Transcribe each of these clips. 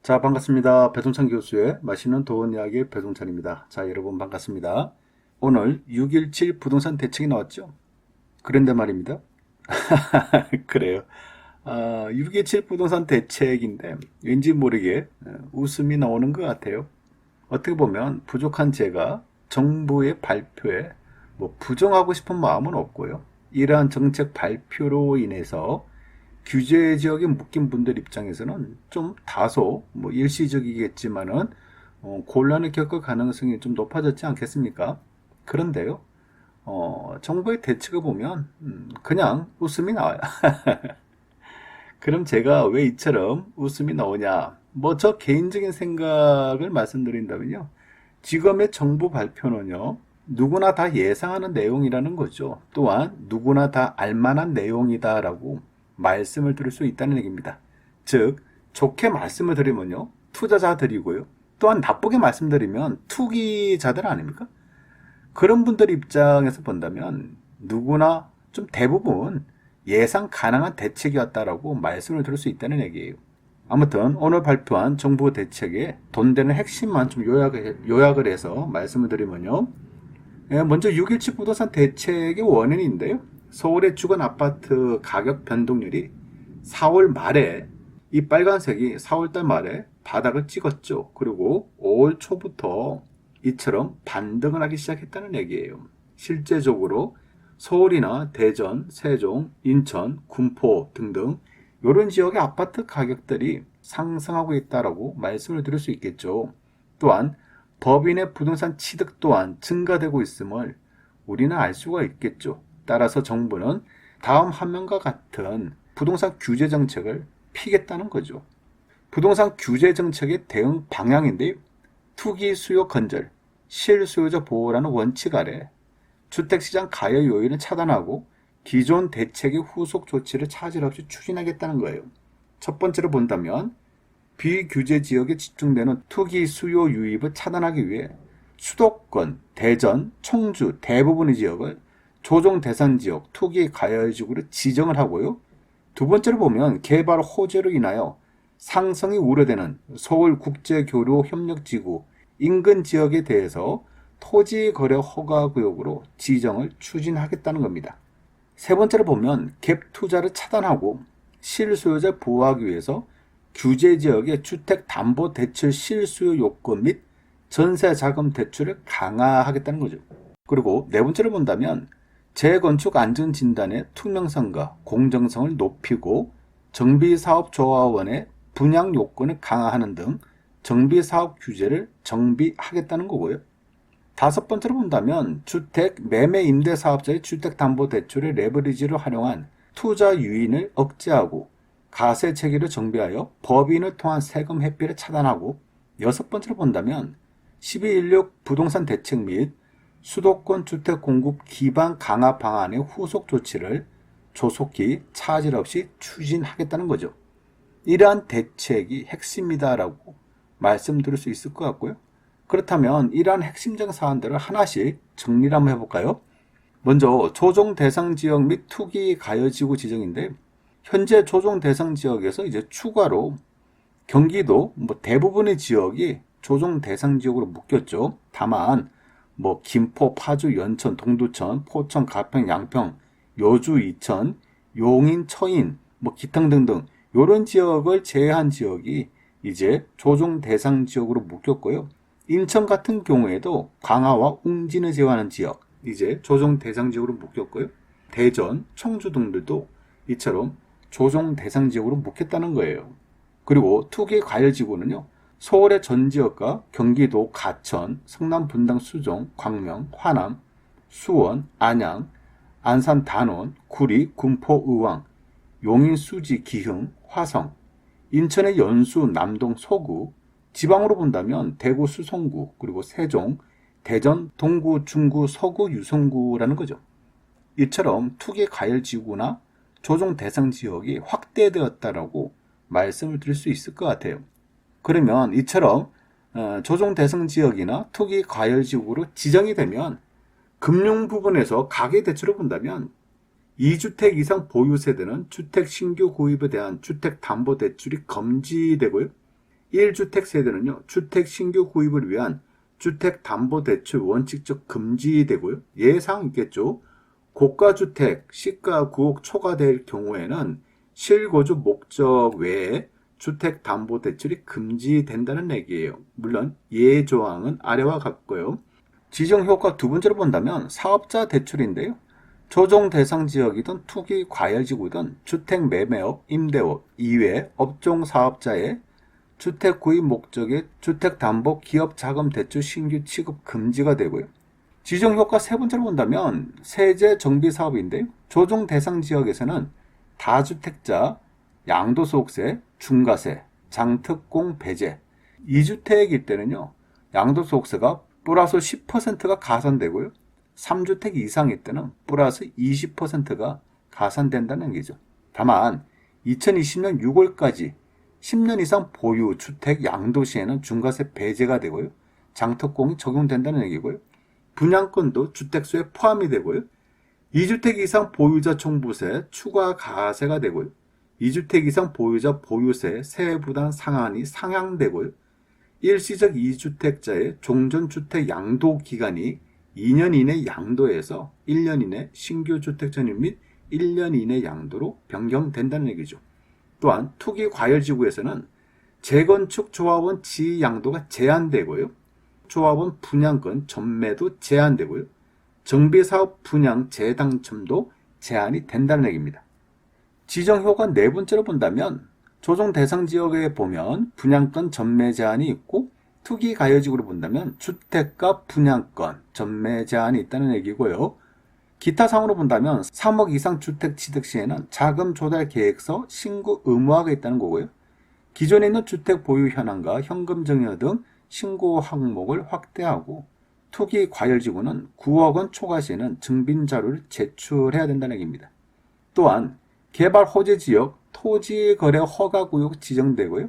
자, 반갑습니다. 배동찬 교수의 맛있는 도원 이야기 배동찬입니다. 자, 여러분 반갑습니다. 오늘 6.17 부동산 대책이 나왔죠? 그런데 말입니다. 그래요. 6.17 부동산 대책인데 왠지 모르게 웃음이 나오는 것 같아요. 어떻게 보면 부족한 제가 정부의 발표에 부정하고 싶은 마음은 없고요. 이러한 정책 발표로 인해서 규제 지역에 묶인 분들 입장에서는 좀 다소 일시적이겠지만은 곤란을 겪을 가능성이 좀 높아졌지 않겠습니까? 그런데요, 정부의 대책을 보면 그냥 웃음이 나와요. 그럼 제가 왜 이처럼 웃음이 나오냐? 저 개인적인 생각을 말씀드린다면요. 지금의 정부 발표는요, 누구나 다 예상하는 내용이라는 거죠. 또한 누구나 다 알만한 내용이다라고 말씀을 드릴 수 있다는 얘기입니다. 즉, 좋게 말씀을 드리면요, 투자자들이고요. 또한 나쁘게 말씀드리면 투기자들 아닙니까? 그런 분들 입장에서 본다면 누구나 좀 대부분 예상 가능한 대책이었다라고 말씀을 드릴 수 있다는 얘기예요. 아무튼 오늘 발표한 정부 대책의 돈 되는 핵심만 좀 요약을 해서 말씀을 드리면요. 먼저 6.17 부동산 대책의 원인인데요. 서울의 주거 아파트 가격 변동률이 4월 말에 이 빨간색이 4월달 말에 바닥을 찍었죠. 그리고 5월 초부터 이처럼 반등을 하기 시작했다는 얘기예요. 실제적으로 서울이나 대전, 세종, 인천, 군포 등등 이런 지역의 아파트 가격들이 상승하고 있다라고 말씀을 드릴 수 있겠죠. 또한 법인의 부동산 취득 또한 증가되고 있음을 우리는 알 수가 있겠죠. 따라서 정부는 다음 화면과 같은 부동산 규제 정책을 피겠다는 거죠. 부동산 규제 정책의 대응 방향인데요. 투기 수요 건절, 실수요자 보호라는 원칙 아래 주택시장 가열 요인을 차단하고 기존 대책의 후속 조치를 차질 없이 추진하겠다는 거예요. 첫 번째로 본다면 비규제 지역에 집중되는 투기 수요 유입을 차단하기 위해 수도권, 대전, 청주 대부분의 지역을 조정 대상 지역, 투기 가열지구로 지정을 하고요. 두 번째로 보면 개발 호재로 인하여 상승이 우려되는 서울국제교류협력지구 인근 지역에 대해서 토지거래 허가구역으로 지정을 추진하겠다는 겁니다. 세 번째로 보면 갭 투자를 차단하고 실수요자 보호하기 위해서 규제 지역의 주택담보대출 실수요 요건 및 전세자금 대출을 강화하겠다는 거죠. 그리고 네 번째로 본다면 재건축 안전진단의 투명성과 공정성을 높이고 정비사업조합원의 분양 요건을 강화하는 등 정비사업 규제를 정비하겠다는 거고요. 다섯 번째로 본다면 주택 매매 임대 사업자의 주택담보대출의 레버리지를 활용한 투자 유인을 억제하고 가세 체계를 정비하여 법인을 통한 세금 회피를 차단하고 여섯 번째로 본다면 12.16 부동산 대책 및 수도권 주택 공급 기반 강화 방안의 후속 조치를 조속히 차질 없이 추진하겠다는 거죠. 이러한 대책이 핵심이다라고 말씀드릴 수 있을 것 같고요. 그렇다면 이러한 핵심적 사안들을 하나씩 정리를 한번 해볼까요? 먼저 조정 대상 지역 및 투기 가여지구 지정인데 현재 조정 대상 지역에서 이제 추가로 경기도 대부분의 지역이 조정 대상 지역으로 묶였죠. 다만 김포, 파주, 연천, 동두천, 포천, 가평, 양평, 여주, 이천, 용인, 처인, 기탕 등등 이런 지역을 제외한 지역이 이제 조정 대상 지역으로 묶였고요. 인천 같은 경우에도 강화와 웅진을 제외하는 지역 이제 조정 대상 지역으로 묶였고요. 대전, 청주 등들도 이처럼 조정 대상 지역으로 묶였다는 거예요. 그리고 투기 과열 지구는요. 서울의 전 지역과 경기도 가천, 성남 분당 수종, 광명, 화남, 수원, 안양, 안산 단원, 구리, 군포 의왕, 용인 수지 기흥, 화성, 인천의 연수, 남동 소구, 지방으로 본다면 대구 수성구, 그리고 세종, 대전, 동구, 중구, 서구, 유성구라는 거죠. 이처럼 투기 과열 지구나 조정 대상 지역이 확대되었다라고 말씀을 드릴 수 있을 것 같아요. 그러면 이처럼 조정 대상 지역이나 투기 과열 지구로 지정이 되면 금융 부분에서 가계대출을 본다면 2주택 이상 보유 세대는 주택 신규 구입에 대한 주택담보대출이 금지되고요. 1주택 세대는요, 주택 신규 구입을 위한 주택담보대출 원칙적 금지되고요. 예상 있겠죠. 고가주택, 시가 9억 초과될 경우에는 실거주 목적 외에 주택담보대출이 금지된다는 얘기예요. 물론 예조항은 아래와 같고요. 지정효과 두 번째로 본다면 사업자 대출인데요. 조정 대상 지역이든 투기 과열지구든 주택 매매업, 임대업 이외 업종 사업자의 주택 구입 목적의 주택담보 기업자금 대출 신규 취급 금지가 되고요. 지정효과 세 번째로 본다면 세제 정비 사업인데요. 조정 대상 지역에서는 다주택자, 양도소득세, 중과세, 장특공 배제, 2주택일 때는요. 양도소득세가 플러스 10%가 가산되고요. 3주택 이상일 때는 플러스 20%가 가산된다는 얘기죠. 다만 2020년 6월까지 10년 이상 보유 주택 양도시에는 중과세 배제가 되고요. 장특공이 적용된다는 얘기고요. 분양권도 주택수에 포함이 되고요. 2주택 이상 보유자 종부세 추가 가세가 되고요. 2주택 이상 보유자 보유세 세부담 상한이 상향되고요. 일시적 2주택자의 종전주택 양도 기간이 2년 이내 양도에서 1년 이내 신규 주택 전입 및 1년 이내 양도로 변경된다는 얘기죠. 또한 투기 과열지구에서는 재건축 조합원 지위 양도가 제한되고요. 조합원 분양권 전매도 제한되고요. 정비사업 분양 재당첨도 제한이 된다는 얘기입니다. 지정효과 네 번째로 본다면 조정 대상 지역에 보면 분양권 전매 제한이 있고 투기 가열지구로 본다면 주택가 분양권 전매 제한이 있다는 얘기고요. 기타 사항으로 본다면 3억 이상 주택 취득 시에는 자금 조달 계획서 신고 의무화가 있다는 거고요. 기존에 있는 주택 보유 현황과 현금 증여 등 신고 항목을 확대하고 투기 과열지구는 9억 원 초과 시에는 증빙 자료를 제출해야 된다는 얘기입니다. 또한 개발 호재 지역 토지 거래 허가 구역 지정되고요.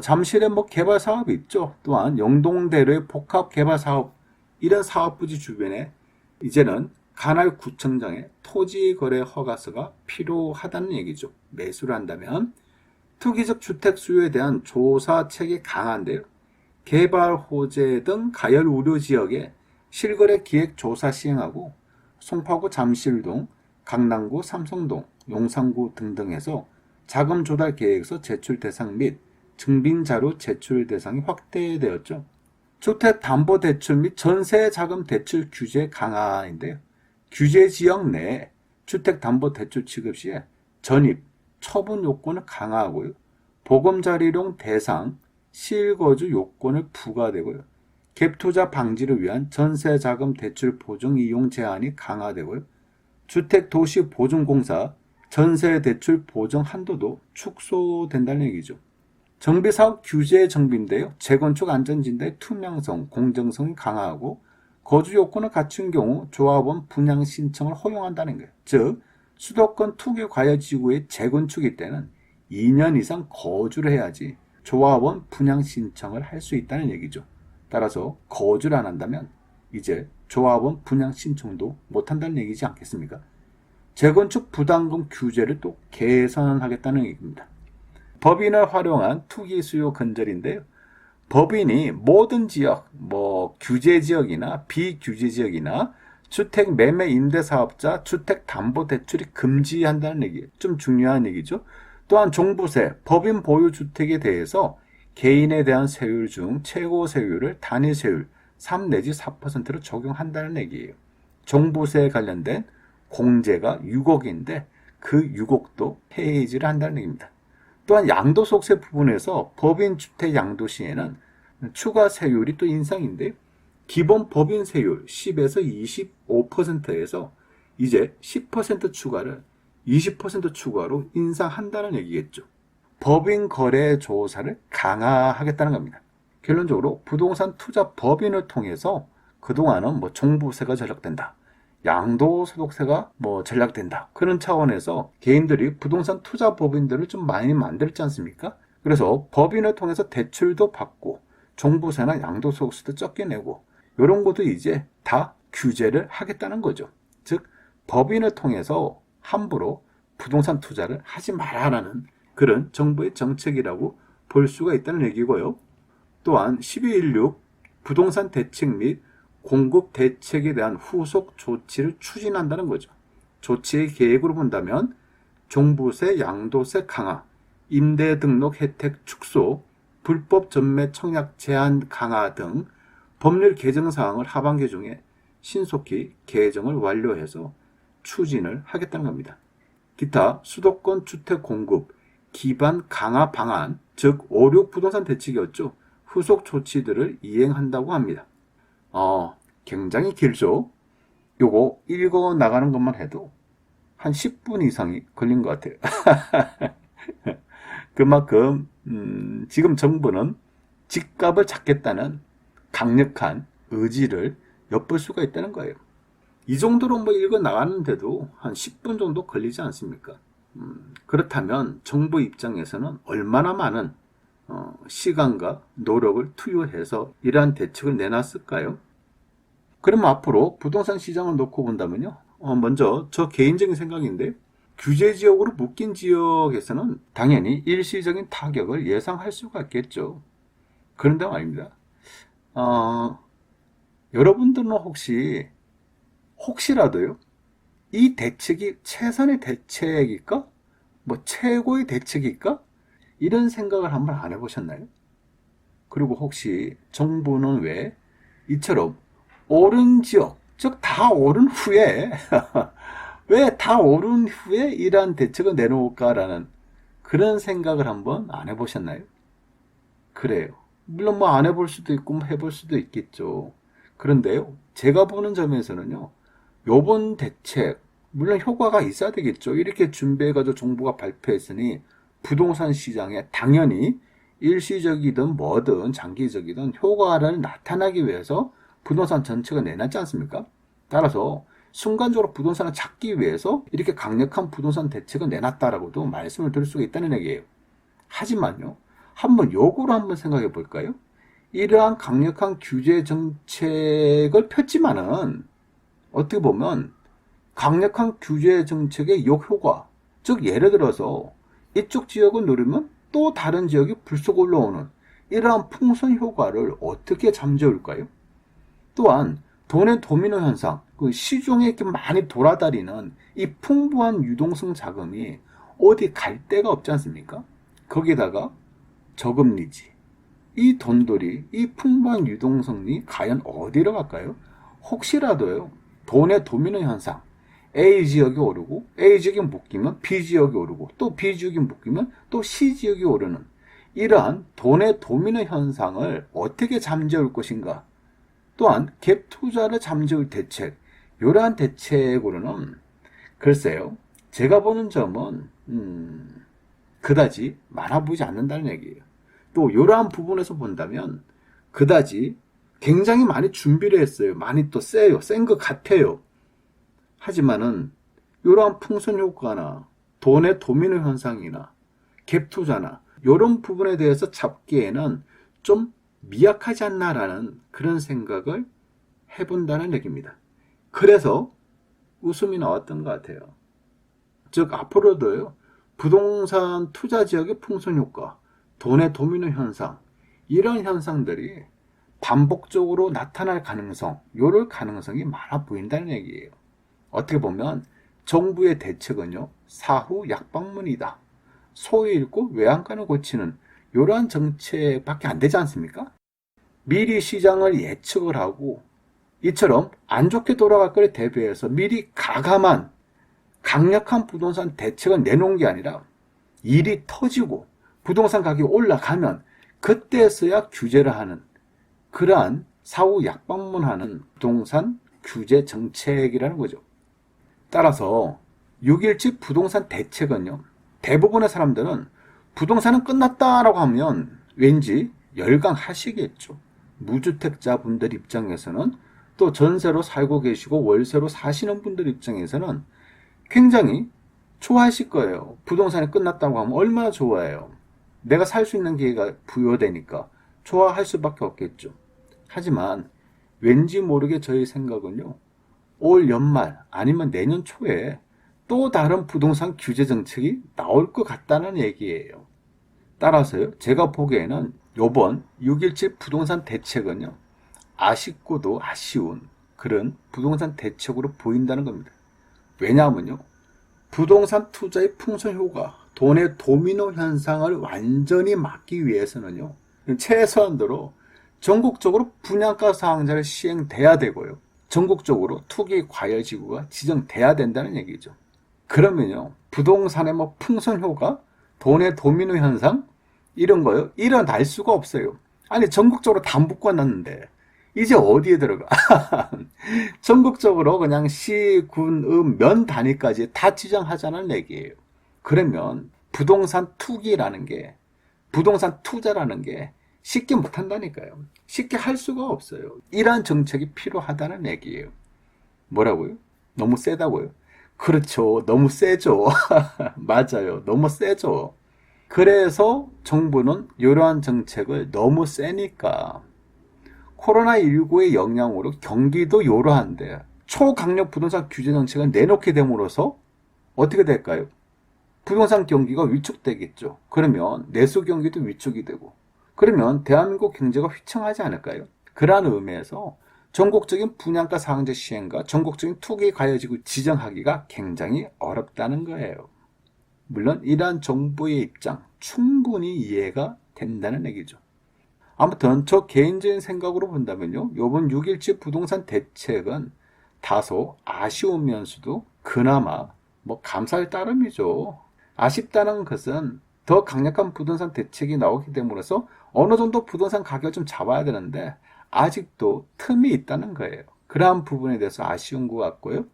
잠실에 개발 사업이 있죠. 또한 영동대로의 복합 개발 사업 이런 사업 부지 주변에 이제는 관할구청장의 토지 거래 허가서가 필요하다는 얘기죠. 매수를 한다면 투기적 주택 수요에 대한 조사 체계 강화인데요. 개발 호재 등 가열 우려 지역에 실거래 기획 조사 시행하고 송파구 잠실동, 강남구 삼성동, 용산구 등등에서 자금 조달 계획서 제출 대상 및 증빙 자료 제출 대상이 확대되었죠. 주택담보대출 및 전세자금 대출 규제 강화인데요. 규제 지역 내에 주택담보대출 취급 시에 전입, 처분 요건을 강화하고요. 보금자리용 대상, 실거주 요건을 부과되고요. 갭투자 방지를 위한 전세자금 대출 보증 이용 제한이 강화되고요. 주택도시보증공사 전세대출 보증 한도도 축소된다는 얘기죠. 정비사업 규제 정비인데요. 재건축 안전진단의 투명성, 공정성이 강화하고 거주 요건을 갖춘 경우 조합원 분양 신청을 허용한다는 거예요. 즉 수도권 투기 과열지구의 재건축일 때는 2년 이상 거주를 해야지 조합원 분양 신청을 할 수 있다는 얘기죠. 따라서 거주를 안 한다면 이제 조합원 분양 신청도 못한다는 얘기지 않겠습니까? 재건축 부담금 규제를 또 개선하겠다는 얘기입니다. 법인을 활용한 투기 수요 근절인데요. 법인이 모든 지역, 규제 지역이나 비규제 지역이나 주택 매매 임대 사업자 주택 담보 대출이 금지한다는 얘기, 좀 중요한 얘기죠. 또한 종부세, 법인 보유 주택에 대해서 개인에 대한 세율 중 최고 세율을 단위 세율 3 내지 4%로 적용한다는 얘기예요. 종부세에 관련된 공제가 6억인데 그 6억도 폐지를 한다는 얘기입니다. 또한 양도소득세 부분에서 법인 주택 양도 시에는 추가 세율이 또 인상인데 기본 법인 세율 10에서 25%에서 이제 10% 추가를 20% 추가로 인상한다는 얘기겠죠. 법인 거래 조사를 강화하겠다는 겁니다. 결론적으로 부동산 투자 법인을 통해서 그동안은 종부세가 전락된다. 양도소득세가 전락된다. 그런 차원에서 개인들이 부동산 투자 법인들을 좀 많이 만들었지 않습니까? 그래서 법인을 통해서 대출도 받고 종부세나 양도소득세도 적게 내고 이런 것도 이제 다 규제를 하겠다는 거죠. 즉 법인을 통해서 함부로 부동산 투자를 하지 말아라는 그런 정부의 정책이라고 볼 수가 있다는 얘기고요. 또한 12.16 부동산 대책 및 공급 대책에 대한 후속 조치를 추진한다는 거죠. 조치의 계획으로 본다면 종부세, 양도세 강화, 임대 등록 혜택 축소, 불법 전매 청약 제한 강화 등 법률 개정 사항을 하반기 중에 신속히 개정을 완료해서 추진을 하겠다는 겁니다. 기타 수도권 주택 공급 기반 강화 방안, 즉 5.6 부동산 대책이었죠. 후속 조치들을 이행한다고 합니다. 굉장히 길죠? 요거 읽어 나가는 것만 해도 한 10분 이상이 걸린 것 같아요. 그만큼 지금 정부는 집값을 잡겠다는 강력한 의지를 엿볼 수가 있다는 거예요. 이 정도로 뭐 읽어 나가는데도 한 10분 정도 걸리지 않습니까? 그렇다면 정부 입장에서는 얼마나 많은 시간과 노력을 투여해서 이러한 대책을 내놨을까요? 그럼 앞으로 부동산 시장을 놓고 본다면요. 먼저 저 개인적인 생각인데 규제 지역으로 묶인 지역에서는 당연히 일시적인 타격을 예상할 수가 있겠죠. 그런데 말입니다. 여러분들은 혹시라도요, 이 대책이 최선의 대책일까? 뭐 최고의 대책일까? 이런 생각을 한번 안 해보셨나요? 그리고 혹시 정부는 왜 이처럼 오른 지역, 즉 다 오른 후에 왜 다 오른 후에 이러한 대책을 내놓을까라는 그런 생각을 한번 안 해보셨나요? 그래요. 물론 뭐 안 해볼 수도 있고 뭐 해볼 수도 있겠죠. 그런데요, 제가 보는 점에서는요, 요번 대책 물론 효과가 있어야 되겠죠. 이렇게 준비해가지고 정부가 발표했으니 부동산 시장에 당연히 일시적이든 뭐든 장기적이든 효과를 나타나기 위해서 부동산 정책을 내놨지 않습니까? 따라서 순간적으로 부동산을 잡기 위해서 이렇게 강력한 부동산 대책을 내놨다라고도 말씀을 드릴 수가 있다는 얘기예요. 하지만요, 한번 요거로 한번 생각해 볼까요? 이러한 강력한 규제 정책을 폈지만은 어떻게 보면 강력한 규제 정책의 역효과, 즉 예를 들어서 이쪽 지역을 누르면 또 다른 지역이 불쑥 올라오는 이러한 풍선 효과를 어떻게 잠재울까요? 또한 돈의 도미노 현상, 그 시중에 이렇게 많이 돌아다니는 이 풍부한 유동성 자금이 어디 갈 데가 없지 않습니까? 거기다가 저금리지, 이 돈들이, 이 풍부한 유동성이 과연 어디로 갈까요? 혹시라도요, 돈의 도미노 현상, A 지역이 오르고 A 지역이 묶이면 B 지역이 오르고 또 B 지역이 묶이면 또 C 지역이 오르는 이러한 돈의 도미노 현상을 어떻게 잠재울 것인가? 또한 갭 투자를 잠재울 대책, 이러한 대책으로는 글쎄요, 제가 보는 점은 그다지 많아 보이지 않는다는 얘기예요. 또 이러한 부분에서 본다면 그다지 굉장히 많이 준비를 했어요. 많이 또 세요. 센 것 같아요. 하지만은 이러한 풍선 효과나 돈의 도미노 현상이나 갭 투자나 이런 부분에 대해서 잡기에는 좀 미약하지 않나라는 그런 생각을 해본다는 얘기입니다. 그래서 웃음이 나왔던 것 같아요. 즉 앞으로도요, 부동산 투자 지역의 풍선 효과, 돈의 도미노 현상, 이런 현상들이 반복적으로 나타날 가능성, 요럴 가능성이 많아 보인다는 얘기예요. 어떻게 보면 정부의 대책은요, 사후 약방문이다. 소위 읽고 외양간을 고치는 이러한 정책밖에 안 되지 않습니까? 미리 시장을 예측을 하고 이처럼 안 좋게 돌아갈 것에 대비해서 미리 가감한 강력한 부동산 대책을 내놓은 게 아니라 일이 터지고 부동산 가격이 올라가면 그때서야 규제를 하는 그러한 사후 약방문하는 부동산 규제 정책이라는 거죠. 따라서 6.17 부동산 대책은요, 대부분의 사람들은 부동산은 끝났다라고 하면 왠지 열광하시겠죠. 무주택자분들 입장에서는 또 전세로 살고 계시고 월세로 사시는 분들 입장에서는 굉장히 좋아하실 거예요. 부동산이 끝났다고 하면 얼마나 좋아해요. 내가 살 수 있는 기회가 부여되니까 좋아할 수밖에 없겠죠. 하지만 왠지 모르게 저희 생각은요, 올 연말 아니면 내년 초에 또 다른 부동산 규제 정책이 나올 것 같다는 얘기예요. 따라서요, 제가 보기에는 요번 6.17 부동산 대책은요, 아쉽고도 아쉬운 그런 부동산 대책으로 보인다는 겁니다. 왜냐하면요, 부동산 투자의 풍선 효과, 돈의 도미노 현상을 완전히 막기 위해서는요, 최소한도로 전국적으로 분양가 상한제를 시행돼야 되고요, 전국적으로 투기 과열지구가 지정돼야 된다는 얘기죠. 그러면요, 부동산의 뭐 풍선 효과, 돈의 도미노 현상 이런 거요, 일어날 수가 없어요. 아니, 전국적으로 다 묶어놨는데 이제 어디에 들어가? 전국적으로 그냥 시, 군, 면 단위까지 다 지정하자는 얘기예요. 그러면 부동산 투기라는 게, 부동산 투자라는 게 쉽게 못한다니까요. 쉽게 할 수가 없어요. 이러한 정책이 필요하다는 얘기예요. 뭐라고요? 너무 세다고요? 그렇죠. 너무 세죠. 맞아요. 너무 세죠. 그래서 정부는 이러한 정책을 너무 세니까 코로나19의 영향으로 경기도 이러한데 초강력 부동산 규제 정책을 내놓게 됨으로써 어떻게 될까요? 부동산 경기가 위축되겠죠. 그러면 내수 경기도 위축이 되고, 그러면 대한민국 경제가 휘청하지 않을까요? 그러한 의미에서 전국적인 분양가 상한제 시행과 전국적인 투기 과열지구 지정하기가 굉장히 어렵다는 거예요. 물론 이러한 정부의 입장 충분히 이해가 된다는 얘기죠. 아무튼 저 개인적인 생각으로 본다면요, 이번 6.17 부동산 대책은 다소 아쉬우면서도 그나마 뭐 감사할 따름이죠. 아쉽다는 것은 더 강력한 부동산 대책이 나오게 됨으로써 어느 정도 부동산 가격을 좀 잡아야 되는데 아직도 틈이 있다는 거예요. 그러한 부분에 대해서 아쉬운 것 같고요.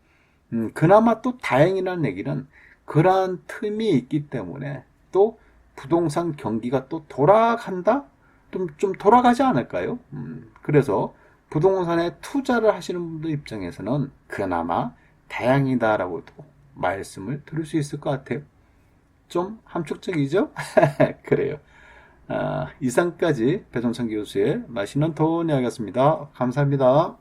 그나마 또 다행이라는 얘기는 그러한 틈이 있기 때문에 또 부동산 경기가 또 돌아간다? 좀 돌아가지 않을까요? 그래서 부동산에 투자를 하시는 분들 입장에서는 그나마 다행이다라고도 말씀을 드릴 수 있을 것 같아요. 좀 함축적이죠? 그래요. 이상까지 배종찬 교수의 맛있는 돈 이야기였습니다. 감사합니다.